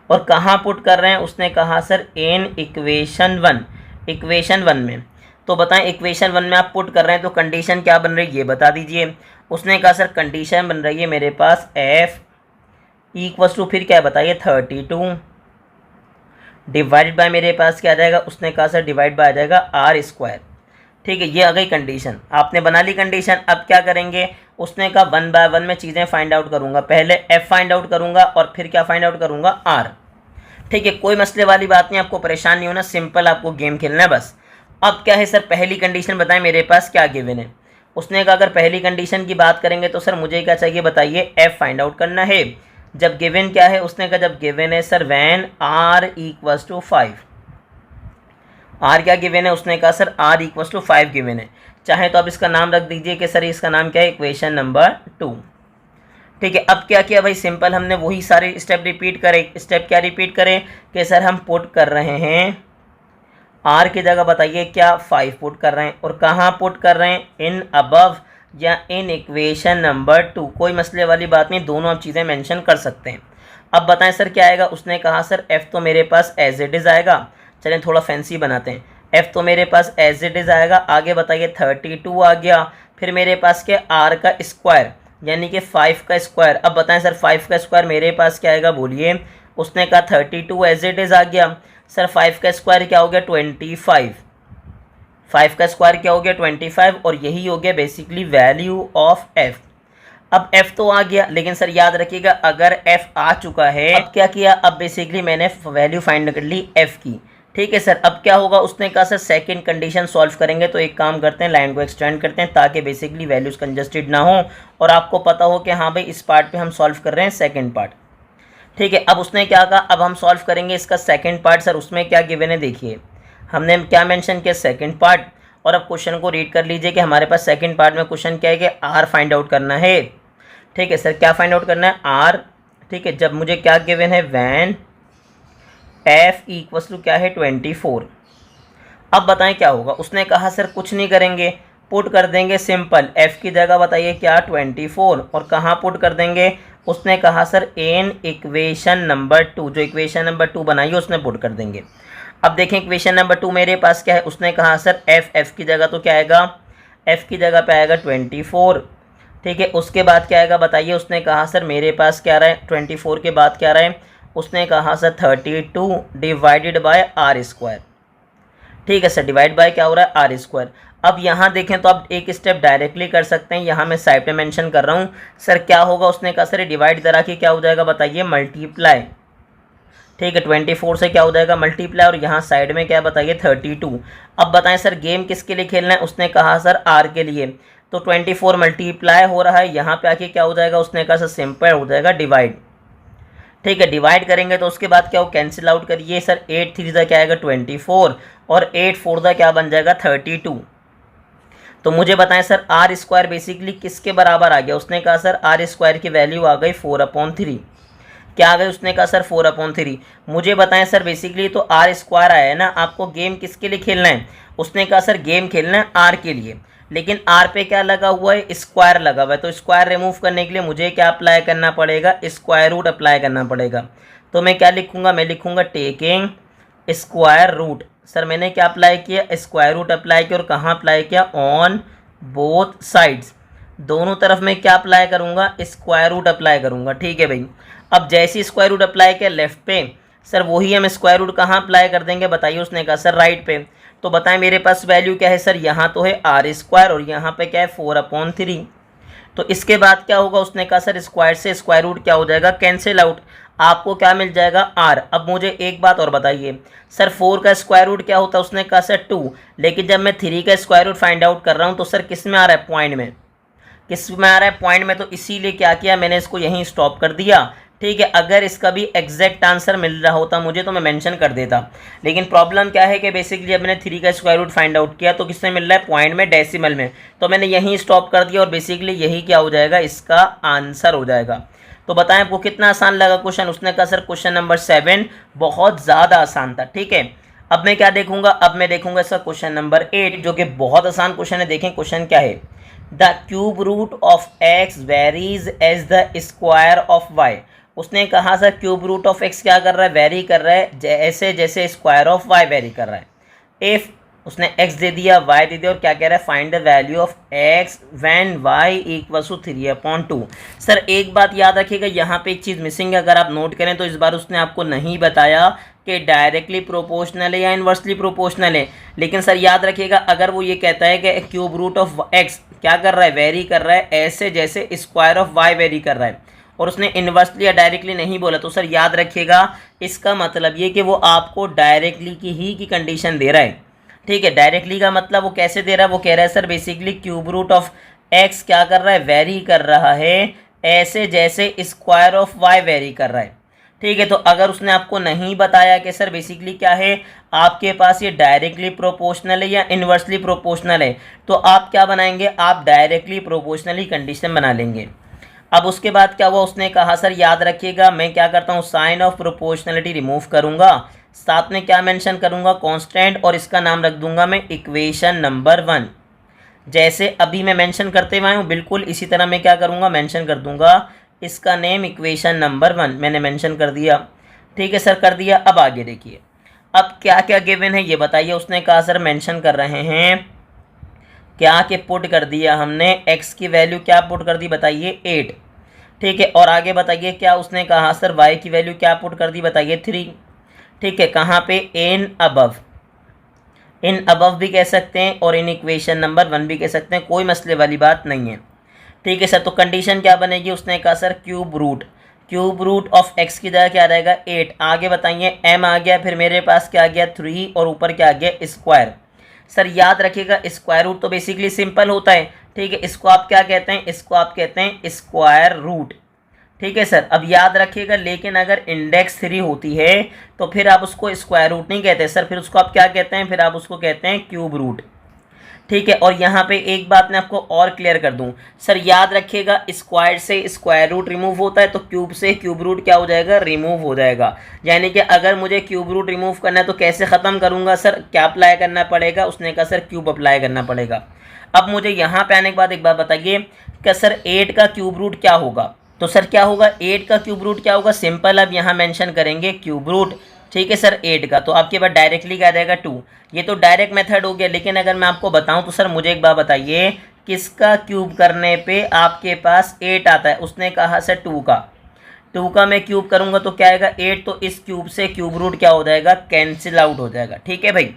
और कहाँ पुट कर रहे हैं। उसने कहा सर इन इक्वेशन 1 में। तो बताएं इक्वेशन 1 में आप पुट कर रहे हैं तो कंडीशन क्या बन रही है ये बता दीजिए। उसने कहा सर कंडीशन बन रही है मेरे पास f इक्वल्स टू फिर क्या है बताइए 32 डिवाइडेड बाय मेरे पास क्या आ जाएगा। उसने कहा सर डिवाइड बाय आ जाएगा r स्क्वायर। ठीक है, ये आ गई कंडीशन, आपने बना ली कंडीशन। अब क्या करेंगे। उसने कहा 1 बाय 1 में चीज़ें फाइंड आउट करूंगा, पहले f फाइंड आउट करूंगा और फिर क्या फाइंड आउट करूंगा r। ठीक है, कोई मसले वाली बात नहीं, आपको परेशान नहीं होना, सिंपल आपको गेम खेलना है बस। अब क्या है सर पहली कंडीशन बताएं मेरे पास क्या गिवन है। उसने कहा अगर पहली कंडीशन की बात करेंगे तो सर मुझे क्या चाहिए बताइए, f फाइंड आउट करना है। जब गिवन क्या है। उसने कहा जब गिवन है sir when r equals to 5। r क्या गिवन है। उसने कहा sir r equals to 5 given है। चाहे तो आप इसका नाम रख दीजिए कि सर इसका नाम क्या है इक्वेशन नंबर 2। ठीक है, अब क्या किया भाई, सिंपल हमने वही सारे स्टेप रिपीट करें। स्टेप क्या रिपीट करें कि सर हम पुट कर रहे हैं r की जगह बताइए क्या 5 पुट कर रहे हैं, और कहाँ पुट कर रहे हैं इन अबव या इन इक्वेशन नंबर 2। कोई मसले वाली बात नहीं, दोनों आप चीज़ें मेंशन कर सकते हैं। अब बताएं सर क्या आएगा। उसने कहा सर f तो मेरे पास एज इट इज़ आएगा। चलें थोड़ा फैंसी बनाते हैं। f तो मेरे पास एज इट इज़ आएगा, आगे बताइए 32 आ गया, फिर मेरे पास क्या r का स्क्वायर यानी कि 5 का स्क्वायर। अब बताएं सर 5 का स्क्वायर मेरे पास क्या आएगा बोलिए। उसने कहा 32 एज इट इज़ आ गया। सर 5 का स्क्वायर क्या हो गया 25, 5 का स्क्वायर क्या हो गया 25, और यही हो गया बेसिकली वैल्यू ऑफ f। अब f तो आ गया, लेकिन सर याद रखिएगा अगर f आ चुका है, अब क्या किया, अब बेसिकली मैंने वैल्यू फाइंड कर ली f की। ठीक है सर, अब क्या होगा। उसने कहा सर सेकंड कंडीशन सॉल्व करेंगे, तो एक काम करते हैं लाइन को एक्सटेंड करते हैं ताकि बेसिकली वैल्यूज कंजस्टेड ना हो और आपको पता हो कि हाँ भाई इस पार्ट पे हम सॉल्व कर रहे हैं सेकंड पार्ट। ठीक है, अब उसने क्या कहा, अब हम सॉल्व करेंगे इसका सेकंड पार्ट। सर उसमें क्या गिवन है देखिए, हमने क्या मेंशन किया सेकंड पार्ट, और अब क्वेश्चन को रीड कर लीजिए कि हमारे पास सेकंड पार्ट में क्वेश्चन क्या है कि r फाइंड आउट करना है। ठीक है सर, क्या फाइंड आउट करना है r। ठीक है, जब मुझे क्या गिवन है वैन f इक्वल्स टू क्या है 24। अब बताएं क्या होगा। उसने कहा सर कुछ नहीं करेंगे, पुट कर देंगे सिंपल f की जगह बताइए क्या 24, और कहाँ पुट कर देंगे। उसने कहा सर इन इक्वेशन नंबर 2, जो इक्वेशन नंबर 2 बनाई है उसमें पुट कर देंगे। अब देखें इक्वेशन नंबर 2 मेरे पास क्या है। उसने कहा सर f की जगह तो क्या आएगा, f की जगह पे आएगा 24। ठीक है, उसके बाद क्या आएगा बताइए। उसने कहा सर मेरे पास क्या आ रहा है 24 के बाद क्या आ रहा है। उसने कहा sir 32 divided by r square. ठीक है सर, डिवाइड बाय क्या हो रहा है r स्क्वायर। अब यहाँ देखें तो आप एक स्टेप डायरेक्टली कर सकते हैं, यहाँ मैं साइड पे मेंशन कर रहा हूँ। सर क्या होगा। उसने कहा सर डिवाइड करा के क्या हो जाएगा बताइए मल्टीप्लाई। ठीक है, 24 से क्या हो जाएगा मल्टीप्लाई, और यहाँ साइड में क्या बताइए 32। अब बताएं सर गेम किसके लिए खेलना है। उसने कहा सर r के लिए, तो 24 मल्टीप्लाई हो रहा है, यहाँ पे आके क्या हो जाएगा। उसने कहा सर सिंपल हो जाएगा डिवाइड। ठीक है, डिवाइड करेंगे तो उसके बाद क्या हो कैंसिल आउट करिए। सर 8 3 क्या आएगा 24, और 8 4 क्या बन जाएगा 32। तो मुझे बताएं सर आर स्क्वायर बेसिकली किसके बराबर आ गया। उसने कहा सर आर स्क्वायर की वैल्यू आ गई 4/3। क्या आ गई, उसने कहा सर 4/3। मुझे बताएं सर बेसिकली तो आर स्क्वायर आया है ना, आपको गेम किसके लिए खेलना है। उसने कहा सर गेम खेलना है आर के लिए, लेकिन आर पे क्या लगा हुआ है, स्क्वायर लगा हुआ है। तो स्क्वायर रिमूव करने के लिए मुझे क्या अप्लाई करना पड़ेगा, स्क्वायर रूट अप्लाई करना पड़ेगा। तो मैं क्या लिखूंगा, मैं लिखूंगा टेकिंग स्क्वायर रूट। सर मैंने क्या अप्लाई किया, स्क्वायर रूट अप्लाई किया, और कहाँ अप्लाई किया, ऑन बोथ साइड्स, दोनों तरफ मैं क्या अप्लाई करूंगा, स्क्वायर रूट अप्लाई करूंगा। ठीक है भाई, अब जैसे स्क्वायर रूट अप्लाई किया लेफ्ट पे, सर वही हम स्क्वायर रूट कहाँ अप्लाई कर देंगे बताइए। उसने कहा सर राइट पे। तो बताएं मेरे पास वैल्यू क्या है सर, यहाँ तो है आर स्क्वायर और यहाँ पे क्या है 4/3। तो इसके बाद क्या होगा, उसने कहा सर स्क्वायर से स्क्वायर रूट क्या हो जाएगा, कैंसिल आउट, आपको क्या मिल जाएगा आर। अब मुझे एक बात और बताइए सर 4 का स्क्वायर रूट क्या होता है। उसने कहा सर 2, लेकिन जब मैं 3 का स्क्वायर रूट फाइंड आउट कर रहा हूँ तो सर किस में आ रहा है, पॉइंट में, किस में आ रहा है, पॉइंट में। तो इसीलिए क्या किया मैंने, इसको यहीं स्टॉप कर दिया। ठीक है, अगर इसका भी एग्जैक्ट आंसर मिल रहा होता मुझे तो मैं मेंशन कर देता, लेकिन प्रॉब्लम क्या है कि बेसिकली जब मैंने 3 का स्क्वायर रूट फाइंड आउट किया तो किसमें मिल रहा है, पॉइंट में, डेसिमल में। तो मैंने यहीं स्टॉप कर दिया और बेसिकली यही क्या हो जाएगा, इसका आंसर हो जाएगा। तो बताएं आपको कितना आसान लगा क्वेश्चन। उसने कहा सर क्वेश्चन नंबर 7 बहुत ज़्यादा आसान था। ठीक है, अब मैं क्या देखूंगा, अब मैं देखूंगा इसका क्वेश्चन नंबर 8 जो कि बहुत आसान क्वेश्चन है। देखें क्वेश्चन क्या है, the cube root of x varies as the square of y. उसने कहा sir cube root of x क्या कर रहा है, वेरी कर रहा है जैसे जैसे स्क्वायर ऑफ वाई वेरी कर रहा है। इफ उसने x दे दिया, y दे दिया, और क्या कह रहा है, find the value of x when y equals to 3/2। Sir एक बात याद रखिएगा, यहाँ पे एक चीज़ मिसिंग है, अगर आप नोट करें तो इस बार उसने आपको नहीं बताया कि डायरेक्टली प्रोपोर्शनल है या इन्वर्सली प्रोपोर्शनल है। लेकिन सर याद रखिएगा अगर वो ये कहता है कि क्यूब रूट ऑफ x क्या कर रहा है, वेरी कर रहा है ऐसे जैसे स्क्वायर ऑफ y वेरी कर रहा है, और उसने इन्वर्सली या डायरेक्टली नहीं बोला, तो सर याद रखिएगा इसका मतलब ये कि वो आपको डायरेक्टली की कंडीशन दे रहा है। ठीक है, डायरेक्टली का मतलब वो कैसे दे रहा है, वो कह रहा है sir basically cube root of x क्या कर रहा है, वेरी कर रहा है ऐसे जैसे स्क्वायर ऑफ वाई वेरी कर रहा है। ठीक है, तो अगर उसने आपको नहीं बताया कि सर बेसिकली क्या है, आपके पास ये डायरेक्टली प्रोपोर्शनल है या इन्वर्सली प्रोपोर्शनल है, तो आप क्या बनाएंगे, आप डायरेक्टली प्रोपोर्शनली कंडीशन बना लेंगे। अब उसके बाद क्या हुआ, उसने कहा सर याद रखिएगा मैं क्या करता हूँ, साइन ऑफ प्रोपोर्शनलिटी रिमूव करूँगा, साथ में क्या मेंशन करूँगा, कांस्टेंट, और इसका नाम रख दूंगा मैं इक्वेशन नंबर 1। जैसे अभी मैं मेंशन करते हुए हूँ बिल्कुल इसी तरह मैं क्या करूँगा, मेंशन कर दूंगा इसका नेम इक्वेशन नंबर 1, मैंने मेंशन कर दिया। ठीक है सर, कर दिया। अब आगे देखिए अब क्या क्या गिवन है ये बताइए। उसने कहा सर मेंशन कर रहे हैं क्या कि पुट कर दिया हमने, एक्स की वैल्यू क्या पुट कर दी बताइए, 8। ठीक है, और आगे बताइए क्या उसने कहा सर, वाई की वैल्यू क्या पुट कर दी बताइए, 3। ठीक है, कहाँ पे, इन अबव, इन अबव भी कह सकते हैं और इन इक्वेशन नंबर 1 भी कह सकते हैं, कोई मसले वाली बात नहीं है। ठीक है सर, तो कंडीशन क्या बनेगी, उसने कहा sir cube root of x की जगह क्या रहेगा, 8। आगे बताइए, एम आ गया, फिर मेरे पास क्या आ गया 3, और ऊपर क्या आ गया स्क्वायर। सर याद रखिएगा स्क्वायर रूट तो बेसिकली सिंपल होता है। ठीक है, इसको आप क्या कहते हैं, इसको आप कहते हैं स्क्वायर रूट। ठीक है सर, अब याद रखिएगा लेकिन अगर इंडेक्स 3 होती है तो फिर आप उसको स्क्वायर रूट नहीं कहते सर, फिर उसको आप क्या कहते हैं, फिर आप उसको कहते हैं क्यूब रूट। ठीक है, और यहाँ पे एक बात मैं आपको और क्लियर कर दूं, सर याद रखिएगा स्क्वायर से स्क्वायर रूट रिमूव होता है तो क्यूब से क्यूब रूट क्या हो जाएगा, रिमूव हो जाएगा। यानी कि अगर मुझे क्यूब रूट रिमूव करना है तो कैसे ख़त्म करूँगा सर, क्या अप्लाई करना पड़ेगा, उसने कहा सर क्यूब अप्लाई करना पड़ेगा। अब मुझे यहाँ पे आने के बाद एक बात बताइए कि सर 8 का क्यूब रूट क्या होगा, तो सर क्या होगा, 8 का क्यूब रूट क्या होगा, सिंपल अब यहाँ मेंशन करेंगे क्यूब रूट। ठीक है सर, 8 का तो आपके पास डायरेक्टली क्या रहेगा 2। ये तो डायरेक्ट मेथड हो गया, लेकिन अगर मैं आपको बताऊं तो सर मुझे एक बात बताइए किसका क्यूब करने पे आपके पास 8 आता है। उसने कहा सर 2 का मैं क्यूब करूंगा तो क्या आएगा 8, तो इस क्यूब से क्यूब रूट क्या हो जाएगा, कैंसिल आउट हो जाएगा। ठीक है भाई,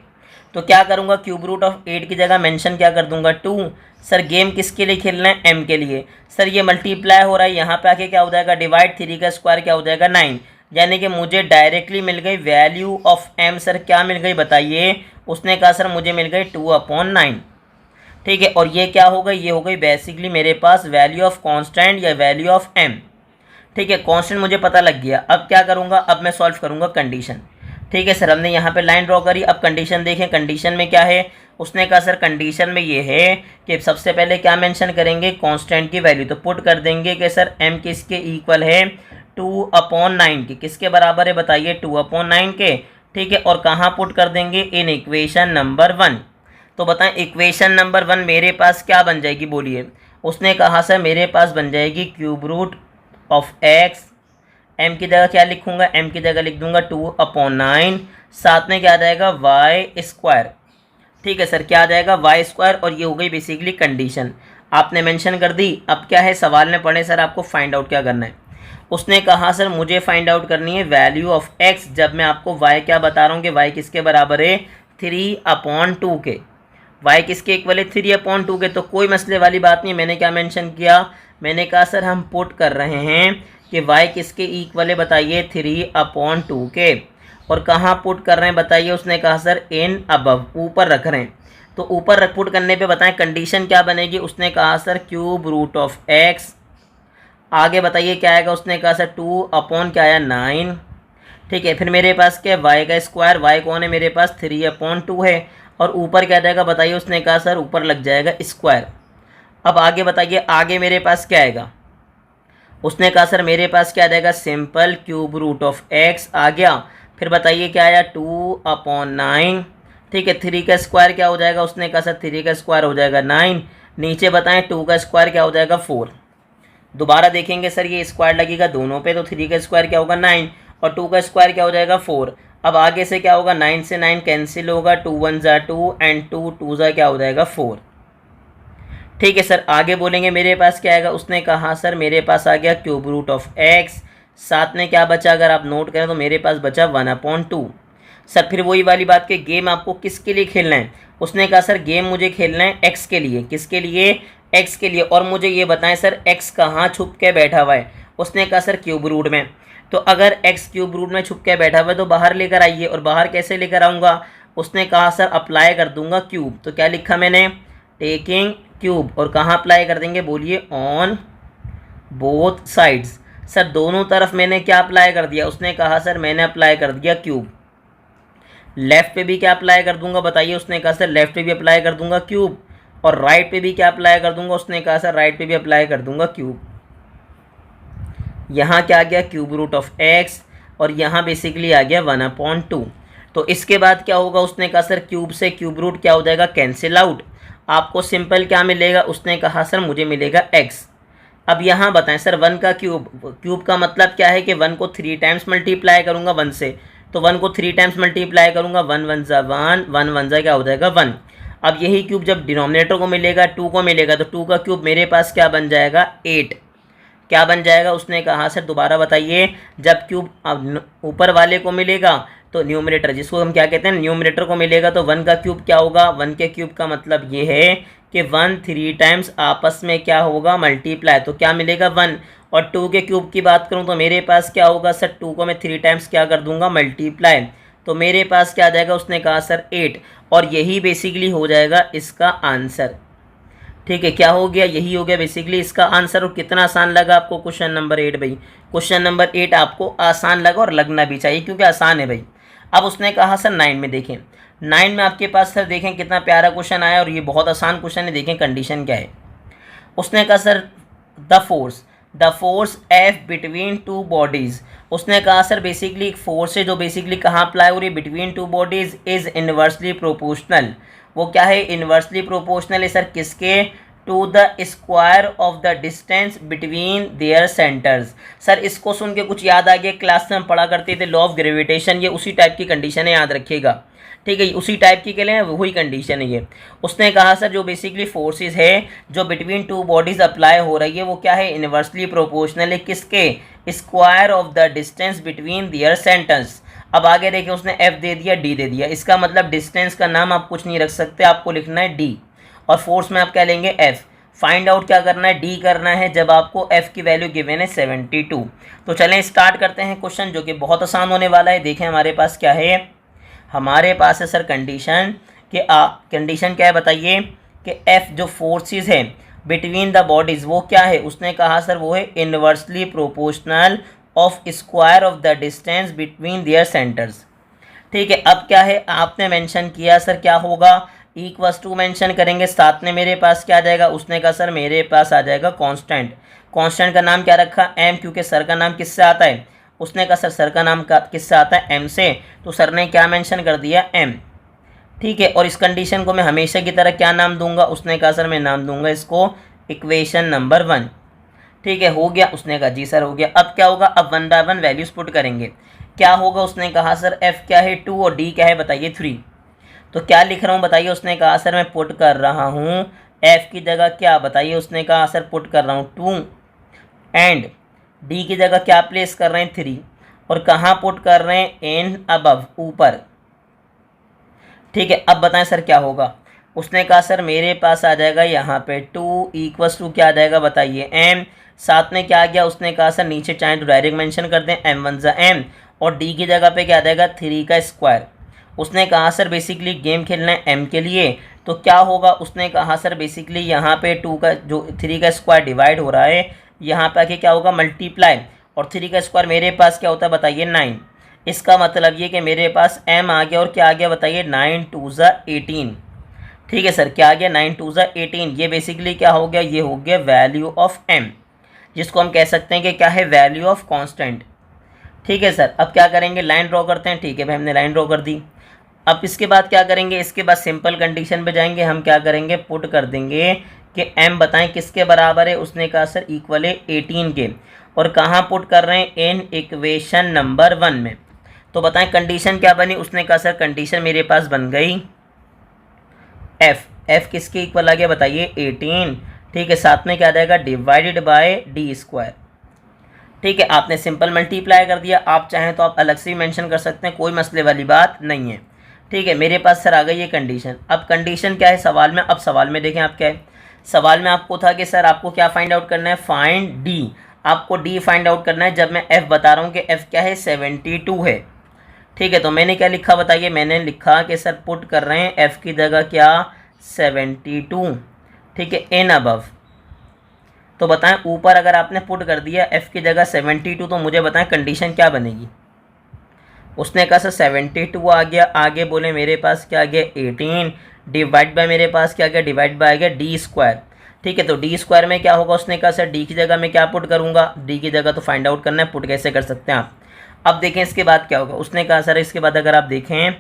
तो क्या करूंगा, क्यूब रूट ऑफ 8 की जगह मेंशन क्या कर दूंगा 2। सर गेम किसके लिए खेलना है, एम के लिए। सर ये मल्टीप्लाई हो रहा है, यहाँ पे आके क्या हो जाएगा, डिवाइड 3 का स्क्वायर क्या हो जाएगा 9, यानी कि मुझे डायरेक्टली मिल गई वैल्यू ऑफ एम। सर क्या मिल गई बताइए, उसने कहा सर मुझे मिल गई 2/9। ठीक है, और ये क्या हो गई, ये हो गई बेसिकली मेरे पास वैल्यू ऑफ कांस्टेंट या वैल्यू ऑफ एम। ठीक है, कांस्टेंट मुझे पता लग गया। अब क्या करूँगा, अब मैं सॉल्व करूँगा कंडीशन। ठीक है सर, हमने यहाँ पे लाइन ड्रॉ करी। अब कंडीशन देखें, कंडीशन में क्या है, उसने कहा सर कंडीशन में ये है कि सबसे पहले क्या मेंशन करेंगे, कांस्टेंट की वैल्यू। तो पुट कर देंगे कि सर m किसके इक्वल है, 2/9 के। किसके बराबर है बताइए, 2/9 के। ठीक है, और कहाँ पुट कर देंगे, इन इक्वेशन नंबर 1। तो बताएं इक्वेशन नंबर 1 मेरे पास क्या बन जाएगी, बोलिए। उसने कहा सर मेरे पास बन जाएगी cube root of x। m की जगह क्या लिखूंगा, m की जगह लिख दूंगा 2/9, साथ में क्या आ जाएगा y²। ठीक है सर, क्या आ जाएगा y², और ये हो गई बेसिकली कंडीशन, आपने मेंशन कर दी। अब क्या है, सवाल में पढ़े सर आपको फाइंड आउट क्या करना है। उसने कहा सर मुझे फाइंड आउट करनी है वैल्यू ऑफ x, जब मैं आपको y क्या बता रहा हूँ कि y किसके बराबर है, 3/2 के। y किसके इक्वल है, 3/2 के। तो कोई मसले वाली बात नहीं। मैंने क्या मेंशन किया, मैंने कहा सर हम पुट कर रहे हैं कि y किसके इक्वल है बताइए, 3/2 के। और कहाँ पुट कर रहे हैं बताइए, उसने कहा सर इन अबव, ऊपर रख रहे हैं। तो ऊपर रख पुट करने पे बताएं कंडीशन क्या बनेगी। उसने कहा sir cube root of x, आगे बताइए क्या आएगा। उसने कहा सर 2 क्या आया 9। ठीक है, फिर मेरे पास क्या है, y का स्क्वायर, y कौन है मेरे पास, 3/2 है। और ऊपर क्या जाएगा बताइए, उसने कहा सर ऊपर लग जाएगा स्क्वायर। अब आगे बताइए, आगे मेरे पास क्या आएगा। उसने कहा सर मेरे पास क्या आ जाएगा, simple cube root of x आ गया। फिर बताइए क्या आया, 2/9। ठीक है, 3 का स्क्वायर क्या हो जाएगा, उसने कहा सर 3 का स्क्वायर हो जाएगा 9। नीचे बताएं 2 का स्क्वायर क्या हो जाएगा 4। दोबारा देखेंगे सर ये स्क्वायर लगेगा दोनों पे, तो 3 का स्क्वायर क्या होगा 9, और 2 का स्क्वायर क्या हो जाएगा 4। अब आगे से क्या होगा, 9 से 9 कैंसिल होगा, 2 1 ज़ा 2 एंड 2 2 ज़ा क्या हो जाएगा 4। ठीक है सर, आगे बोलेंगे मेरे पास क्या आएगा। उसने कहा सर मेरे पास आ गया क्यूब रूट ऑफ x, साथ में क्या बचा, अगर आप नोट करें तो मेरे पास बचा 1/2। सर फिर वही वाली बात कि गेम आपको किसके लिए खेलना है। उसने कहा सर गेम मुझे खेलना है x के लिए। किसके लिए, x के लिए। और मुझे ये बताएं सर x कहाँ छुप के बैठा हुआ है। उसने कहा सर क्यूब रूट में। तो अगर x क्यूब रूट में छुप के बैठा हुआ है तो बाहर लेकर आइए। और बाहर कैसे लेकर आऊँगा, उसने कहा सर अप्लाई कर दूंगा क्यूब। तो क्या लिखा मैंने, टेकिंग क्यूब। और कहाँ अप्लाई कर देंगे बोलिए, ऑन बोथ साइड्स। सर दोनों तरफ मैंने क्या अप्लाई कर दिया। उसने कहा सर मैंने अप्लाई कर दिया क्यूब। लेफ़्ट पे भी क्या अप्लाई कर दूंगा बताइए। उसने कहा सर लेफ़्ट पे भी अप्लाई कर दूंगा क्यूब। और राइट पे भी क्या अप्लाई कर दूंगा। उसने कहा सर राइट पे भी अप्लाई कर दूंगा क्यूब। यहाँ क्या आ गया, क्यूब रूट ऑफ x, और यहाँ बेसिकली आ गया 1/2। तो इसके बाद क्या होगा, उसने कहा सर क्यूब से क्यूब रूट क्या हो जाएगा, कैंसिल आउट। आपको सिंपल क्या मिलेगा, उसने कहा सर मुझे मिलेगा x। अब यहाँ बताएं सर 1 का क्यूब, क्यूब का मतलब क्या है कि 1 को 3 टाइम्स मल्टीप्लाई करूँगा 1 से। तो 1 को 3 टाइम्स मल्टीप्लाई करूँगा, 1 1 ज़ा 1, 1 1 ज़ा क्या हो जाएगा 1। अब यही क्यूब जब डिनोमिनेटर को मिलेगा 2 को मिलेगा, तो 2 का क्यूब मेरे पास क्या बन जाएगा 8। क्या बन जाएगा। उसने कहा सर दोबारा बताइए, जब क्यूब ऊपर वाले को मिलेगा तो न्यूमरेटर, जिसको हम क्या कहते हैं न्यूमरेटर को मिलेगा, तो 1 का क्यूब क्या होगा, 1 के क्यूब का मतलब ये है कि 1 3 टाइम्स आपस में क्या होगा, मल्टीप्लाई। तो क्या मिलेगा 1। और 2 के क्यूब की बात करूं तो मेरे पास क्या होगा सर, 2 को मैं 3 टाइम्स क्या कर दूंगा, मल्टीप्लाई। तो मेरे पास क्या आ जाएगा, उसने कहा सर 8। और यही बेसिकली हो जाएगा इसका आंसर। ठीक है, क्या हो गया, यही हो गया बेसिकली इसका आंसर। और कितना आसान लगा आपको क्वेश्चन नंबर 8 भाई। क्वेश्चन नंबर 8 आपको आसान लगा, और लगना भी चाहिए क्योंकि आसान है भाई। अब उसने कहा सर 9 में देखें, 9 में आपके पास सर देखें कितना प्यारा क्वेश्चन आया, और ये बहुत आसान क्वेश्चन है। देखें कंडीशन क्या है। उसने कहा sir the force F between two bodies. उसने कहा सर बेसिकली एक फोर्स है जो बेसिकली कहाँ अप्लाई हो रही है, between two bodies, is inversely proportional. वो क्या है, इन्वर्सली प्रोपोर्शनल है सर किसके, to the square of the distance between their centres. Sir इसको सुन के कुछ याद आ गया, क्लास में हम पढ़ा करते थे लॉ ऑफ ग्रेविटेशन। ये उसी टाइप की कंडीशन है, याद रखिएगा। ठीक है, उसी टाइप की के लिए वही कंडीशन है ये। उसने कहा सर जो बेसिकली फोर्सेस है जो बिटवीन टू बॉडीज अप्लाई हो रही है वो क्या है, इन्वर्सली प्रोपोर्शनल है किसके, square of the distance between their centres. अब आगे देखिए उसने एफ दे दिया, डी दे दिया। इसका मतलब डिस्टेंस का नाम आप कुछ नहीं रख सकते, आपको लिखना है डी, और फोर्स में आप क्या लेंगे एफ। फाइंड आउट क्या करना है, डी करना है, जब आपको एफ की वैल्यू गिवन है 72। तो चलें स्टार्ट करते हैं क्वेश्चन, जो कि बहुत आसान होने वाला है। देखें हमारे पास क्या है, हमारे पास है सर कंडीशन कि कंडीशन क्या है बताइए, कि एफ जो फोर्सेस है बिटवीन द बॉडीज वो क्या है। उसने कहा सर वो है inversely proportional of square of the distance between their centres. ठीक है, अब क्या है आपने मेंशन किया सर क्या होगा, इक्वल्स टू मेंशन करेंगे, साथ में मेरे पास क्या आ जाएगा, उसने कहा सर मेरे पास आ जाएगा कांस्टेंट। कांस्टेंट का नाम क्या रखा, एम, क्योंकि सर का नाम किससे आता है, उसने कहा सर का नाम किससे आता है, एम से, तो सर ने क्या मेंशन कर दिया, एम। ठीक है, और इस कंडीशन को मैं हमेशा की तरह क्या नाम दूंगा, उसने कहा सर मैं नाम दूंगा इसको इक्वेशन नंबर 1। ठीक है, हो गया, उसने कहा जी सर हो गया। अब क्या होगा, अब 1 बाय 1 वैल्यूज पुट करेंगे। क्या होगा, उसने कहा सर एफ क्या है 2 और डी क्या है बताइए 3। तो क्या लिख रहा हूँ बताइए, उसने कहा सर मैं पुट कर रहा हूँ एफ की जगह क्या बताइए, उसने कहा सर पुट कर रहा हूँ 2 एंड डी की जगह क्या प्लेस कर रहे हैं 3, और कहाँ पुट कर रहे हैं, एन अबव ऊपर। ठीक है, अब बताएं सर क्या होगा, उसने कहा सर मेरे पास आ जाएगा यहाँ पे 2 इक्वल्स टू क्या आ जाएगा बताइए एम, साथ में क्या आ गया, उसने कहा सर नीचे चाहे तो डायरेक्ट मेंशन कर दें एम 1 ज़ा एम, और डी की जगह पे क्या आ जाएगा 3 का स्क्वायर। उसने कहा सर बेसिकली गेम खेलना है एम के लिए, तो क्या होगा, उसने कहा सर बेसिकली यहाँ पे 2 का जो 3 का स्क्वायर डिवाइड हो रहा है, यहाँ पे आके क्या होगा मल्टीप्लाई, और 3 का स्क्वायर मेरे पास क्या होता है बताइए 9। इसका मतलब ये कि मेरे पास m आ गया, और क्या आ गया बताइए 9 2 ज़ा 18। ठीक है सर, क्या आ गया 9 2 ज़ा 18, ये बेसिकली क्या हो गया, ये हो गया वैल्यू ऑफ m, जिसको हम कह सकते हैं कि क्या है, वैल्यू ऑफ कांस्टेंट। ठीक है सर, अब क्या करेंगे, लाइन ड्रॉ करते हैं। ठीक है भाई, हमने लाइन ड्रॉ कर दी। अब इसके बाद क्या करेंगे, इसके बाद सिंपल कंडीशन पे जाएंगे, हम क्या करेंगे, पुट कर देंगे कि m बताएं किसके बराबर है, उसने कहा सर इक्वल है 18 के, और कहाँ पुट कर रहे हैं, इन इक्वेशन नंबर 1 में। तो बताएं कंडीशन क्या बनी, उसने कहा सर कंडीशन मेरे पास बन गई एफ किसके इक्वल आ गया बताइए 18। ठीक है, साथ में क्या आ जाएगा डिवाइडेड बाय डी स्क्वायर। ठीक है, आपने सिंपल मल्टीप्लाई कर दिया, आप चाहें तो आप अलग से ही मेंशन कर सकते हैं, कोई मसले वाली बात नहीं है। ठीक है, मेरे पास सर आ गई ये कंडीशन। अब कंडीशन क्या है सवाल में, अब सवाल में देखें आप क्या है, सवाल में आपको था कि सर आपको क्या फाइंड आउट करना है, फाइंड डी। आपको डी फाइंड आउट करना है, जब मैं एफ बता रहा हूँ कि एफ क्या है 72 है। ठीक है, तो मैंने क्या लिखा बताइए, मैंने लिखा कि सर पुट कर रहे हैं एफ़ की जगह क्या 72। ठीक है, एन अबव। तो बताएं ऊपर अगर आपने पुट कर दिया एफ़ की जगह 72, तो मुझे बताएं कंडीशन क्या बनेगी। उसने कहा सर 72 आ गया, आगे बोले मेरे पास क्या आ गया 18 डिवाइड बाय मेरे पास क्या आ गया, डिवाइड बाय आ गया डी स्क्वायर। ठीक है, तो डी स्क्वायर में क्या होगा, उसने कहा सर डी की जगह मैं क्या पुट करूँगा, डी की जगह तो फाइंड आउट करना है, पुट कैसे कर सकते हैं आप। अब देखें इसके बाद क्या होगा, उसने कहा सर इसके बाद अगर आप देखें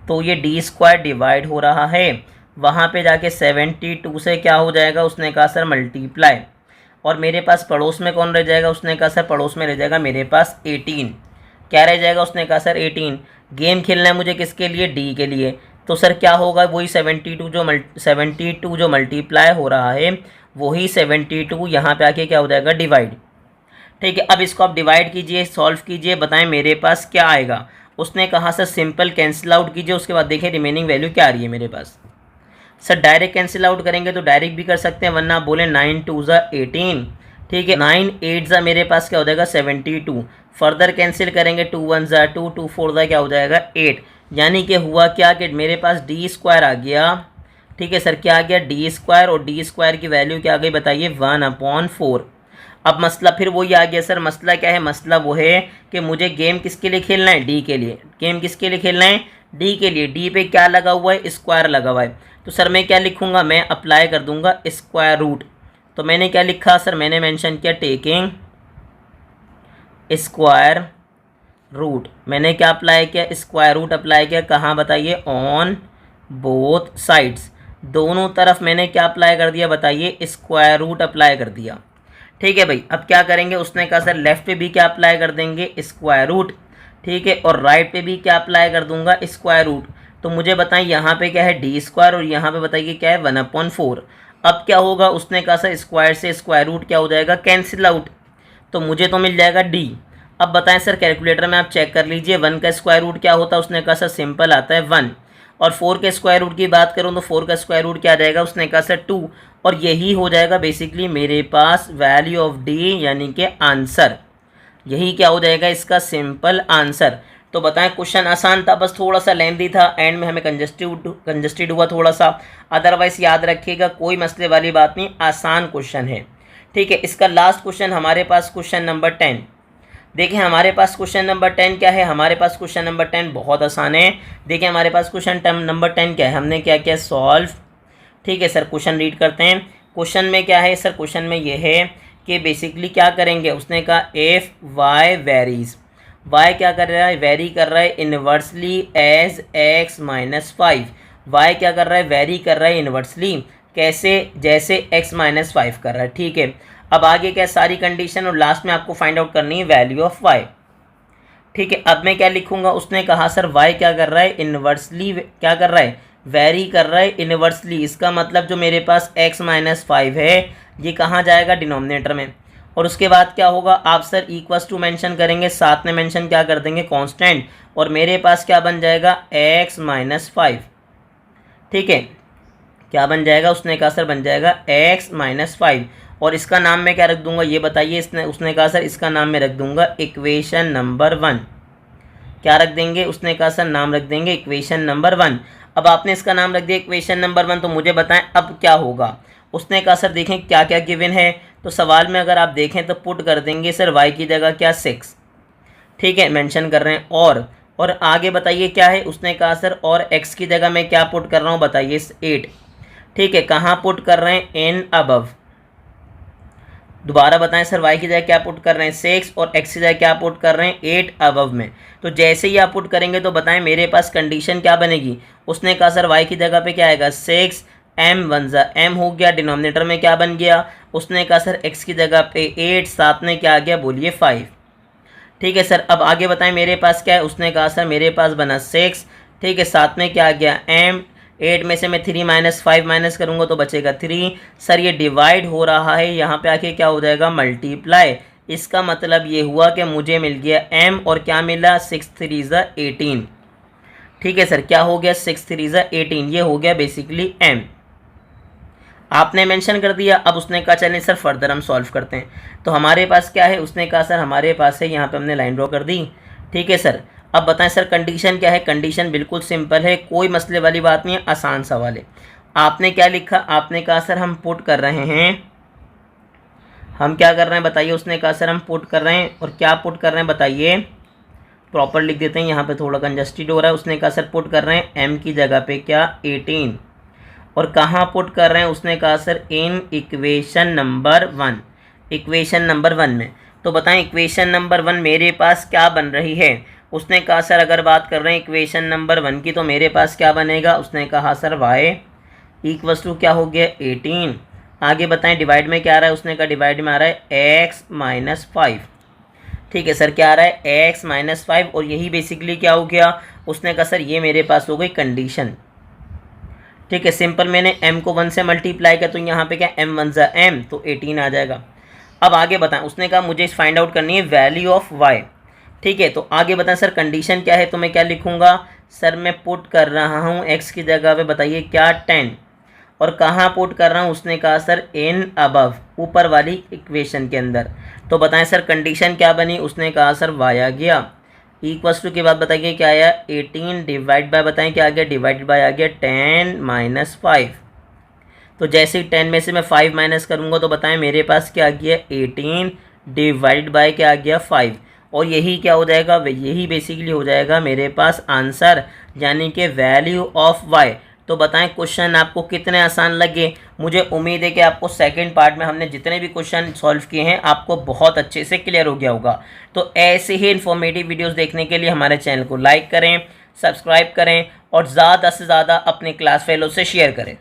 तो ये डी स्क्वायर डिवाइड हो रहा है, वहाँ पे जाके 72 से क्या हो जाएगा, उसने कहा सर मल्टीप्लाई, और मेरे पास पड़ोस में कौन रह जाएगा, उसने कहा सर पड़ोस में रह जाएगा मेरे पास 18। क्या रह जाएगा, उसने कहा सर 18। गेम खेलना है मुझे किसके लिए, डी के लिए, तो सर क्या होगा वही 72 जो मल्टीप्लाई हो रहा है वही 72 यहाँ पे आके क्या हो जाएगा डिवाइड। ठीक है, अब इसको आप डिवाइड कीजिए, सॉल्व कीजिए, बताएं मेरे पास क्या आएगा। उसने कहा सर सिंपल कैंसिल आउट कीजिए, उसके बाद देखें रिमेनिंग वैल्यू क्या आ रही है मेरे पास। सर डायरेक्ट कैंसिल आउट करेंगे तो डायरेक्ट भी कर सकते हैं, वरना आप बोले 9 2 ज़ा 18। ठीक है, 9 8 ज़ा मेरे पास क्या हो जाएगा 72। फर्दर कैंसिल करेंगे 2 1 ज़ा 2 2 4 ज़ा क्या हो जाएगा 8। यानी कि हुआ क्या कि मेरे पास डी स्क्वायर आ गया। ठीक है सर, क्या आ गया डी स्क्वायर, और डी स्क्वायर की वैल्यू क्या आ गई बताइए 1/4। अब मसला फिर वही आ गया सर, मसला क्या है, मसला वो है कि मुझे गेम किसके लिए खेलना है, डी के लिए। गेम किसके लिए खेलना है, डी के लिए। डी पे क्या लगा हुआ है, स्क्वायर लगा हुआ है, तो सर मैं क्या लिखूंगा, मैं अप्लाई कर दूंगा स्क्वायर रूट। तो मैंने क्या लिखा सर, मैंने मेंशन किया टेकिंग स्क्वायर रूट। मैंने क्या अप्लाई किया, स्क्वायर रूट अप्लाई किया, कहाँ बताइए, ऑन बोथ साइड्स, दोनों तरफ मैंने क्या अप्लाई कर दिया बताइए, स्क्वायर रूट अप्लाई कर दिया। ठीक है भाई, अब क्या करेंगे, उसने कहा सर लेफ्ट पे भी क्या अप्लाई कर देंगे स्क्वायर रूट। ठीक है, और राइट पे भी क्या अप्लाई कर दूंगा स्क्वायर रूट। तो मुझे बताएं यहाँ पे क्या है डी स्क्वायर, और यहाँ पे बताइए क्या है 1/4। अब क्या होगा, उसने कहा सर स्क्वायर से स्क्वायर रूट क्या हो जाएगा कैंसिल आउट, तो मुझे तो मिल जाएगा डी। अब बताएं सर कैलकुलेटर में आप चेक कर लीजिए 1 का स्क्वायर रूट क्या होता है, उसने कहा सर सिंपल आता है 1। और 4 के स्क्वायर रूट की बात करूँ तो 4 का स्क्वायर रूट क्या आ जाएगा, उसने कहा सर 2। और यही हो जाएगा बेसिकली मेरे पास वैल्यू ऑफ डी, यानी कि आंसर। यही क्या हो जाएगा इसका सिंपल आंसर। तो बताएं क्वेश्चन आसान था, बस थोड़ा सा लेंथी था, एंड में हमें कंजस्टेड हुआ थोड़ा सा। अदरवाइज याद रखिएगा कोई मसले वाली बात नहीं, आसान क्वेश्चन है। ठीक है, इसका लास्ट क्वेश्चन हमारे पास क्वेश्चन नंबर 10। देखिए हमारे पास क्वेश्चन नंबर 10 क्या है, हमारे पास क्वेश्चन नंबर 10 बहुत आसान है। देखिए हमारे पास क्वेश्चन नंबर 10 क्या है, हमने क्या किया सॉल्व। ठीक है सर, क्वेश्चन रीड करते हैं। क्वेश्चन में क्या है सर, क्वेश्चन में ये है कि बेसिकली क्या करेंगे, उसने कहा इफ वाई वेरीज, वाई क्या कर रहा है, वेरी कर रहा है inversely as x minus 5। Y क्या कर रहा है, वेरी कर रहा है इनवर्सली, कैसे, जैसे x माइनस 5 कर रहा है। ठीक है, अब आगे क्या सारी कंडीशन और लास्ट में आपको फाइंड आउट करनी है वैल्यू ऑफ y। ठीक है, अब मैं क्या लिखूंगा, उसने कहा सर y क्या कर रहा है इनवर्सली, क्या कर रहा है वेरी कर रहा है इनवर्सली, इसका मतलब जो मेरे पास x माइनस 5 है ये कहाँ जाएगा, डिनोमिनेटर में। और उसके बाद क्या होगा, आप सर इक्वल्स टू मेंशन करेंगे, साथ में मेंशन क्या कर देंगे कांस्टेंट, और मेरे पास क्या बन जाएगा x माइनस 5। ठीक है, क्या बन जाएगा, उसने कहा सर बन जाएगा x माइनस 5, और इसका नाम मैं क्या रख दूंगा ये बताइए, उसने कहा सर इसका नाम मैं रख दूंगा इक्वेशन नंबर 1। क्या रख देंगे, उसने कहा सर नाम रख देंगे इक्वेशन नंबर 1। अब आपने इसका नाम रख दिया इक्वेशन नंबर 1, तो मुझे बताएं अब क्या होगा। उसने कहा सर देखें क्या क्या गिवन है, तो सवाल में अगर आप देखें तो पुट कर देंगे सर y की जगह क्या 6। ठीक है, मेंशन कर रहे हैं, और आगे बताइए क्या है, उसने कहा सर और x की जगह मैं क्या पुट कर रहा हूँ बताइए 8। ठीक है, कहाँ पुट कर रहे हैं, इन अबव। दोबारा बताएं सर y की जगह क्या पुट कर रहे हैं 6, और x की जगह क्या पुट कर रहे हैं 8 अबव में। तो जैसे ही आप पुट करेंगे तो बताएं मेरे पास कंडीशन क्या बनेगी। उसने कहा सर y की जगह पे क्या आएगा 6, m 1 ज़ा m हो गया, डिनोमिनेटर में क्या बन गया, उसने कहा सर x की जगह पे 8, साथ में क्या आ गया बोलिए 5। ठीक है सर, अब आगे बताएं मेरे पास क्या है, उसने कहा सर मेरे पास बना 6। ठीक है, साथ में क्या आ गया m, 8 में से मैं 3 माइनस 5 माइनस करूँगा तो बचेगा 3। सर ये डिवाइड हो रहा है, यहाँ पे आके क्या हो जाएगा मल्टीप्लाई। इसका मतलब ये हुआ कि मुझे मिल गया m, और क्या मिला 6 3 ज़ा 18। ठीक है सर, क्या हो गया 6 3 ज़ा 18, ये हो गया बेसिकली m। आपने मेंशन कर दिया। अब उसने कहा चलें सर फर्दर हम सॉल्व करते हैं। तो हमारे पास क्या है, उसने कहा सर हमारे पास है, यहाँ पे हमने लाइन ड्रॉ कर दी। ठीक है सर, अब बताएं सर कंडीशन क्या है। कंडीशन बिल्कुल सिंपल है, कोई मसले वाली बात नहीं है, आसान सवाल है। आपने क्या लिखा, आपने कहा सर हम पुट कर रहे हैं, हम क्या कर रहे हैं बताइए। उसने कहा सर हम पुट कर रहे हैं, और क्या पुट कर रहे हैं बताइए, प्रॉपर लिख देते हैं, यहाँ पे थोड़ा कंजस्टेड हो रहा है। उसने कहा सर पुट कर रहे हैं m की जगह पे क्या 18, और कहाँ पुट कर रहे हैं, उसने कहा sir in equation number 1, equation number 1 में। तो बताएं इक्वेशन नंबर 1 मेरे पास क्या बन रही है। उसने कहा सर अगर बात कर रहे हैं इक्वेशन नंबर 1 की, तो मेरे पास क्या बनेगा, उसने कहा सर y इक्वल्स टू क्या हो गया 18। आगे बताएं डिवाइड में क्या आ रहा है, उसने कहा डिवाइड में आ रहा है x माइनस 5। ठीक है सर, क्या आ रहा है x माइनस 5, और यही बेसिकली क्या हो गया, उसने कहा सर ये मेरे पास हो गई कंडीशन। ठीक है, सिंपल मैंने m को 1 से मल्टीप्लाई किया, तो यहाँ पे क्या m 1 ज़ा m, तो 18 आ जाएगा। अब आगे बताएं, उसने कहा मुझे फाइंड आउट करनी है वैल्यू ऑफ y। ठीक है, तो आगे बताएं सर कंडीशन क्या है, तो मैं क्या लिखूंगा, सर मैं पुट कर रहा हूँ x की जगह पे बताइए क्या 10, और कहाँ पुट कर रहा हूँ, उसने कहा सर इन अबव, ऊपर वाली इक्वेशन के अंदर। तो बताएं सर कंडीशन क्या बनी, उसने कहा सर y आ गया इक्वल्स टू के बाद बताइए क्या आया 18, डिवाइड बाय बताएं क्या आ गया, डिवाइड बाय आ गया 10 माइनस 5। तो जैसे ही 10 में से मैं 5 माइनस करूँगा तो बताएं मेरे पास क्या आ गया 18 डिवाइड बाय क्या आ गया 5, और यही क्या हो जाएगा, यही बेसिकली हो जाएगा मेरे पास आंसर, यानी कि वैल्यू ऑफ y। तो बताएं क्वेश्चन आपको कितने आसान लगे। मुझे उम्मीद है कि आपको सेकंड पार्ट में हमने जितने भी क्वेश्चन सॉल्व किए हैं आपको बहुत अच्छे से क्लियर हो गया होगा। तो ऐसे ही इन्फॉर्मेटिव वीडियोस देखने के लिए हमारे चैनल को लाइक करें, सब्सक्राइब करें, और ज़्यादा से ज़्यादा अपने क्लास फेलो से शेयर करें।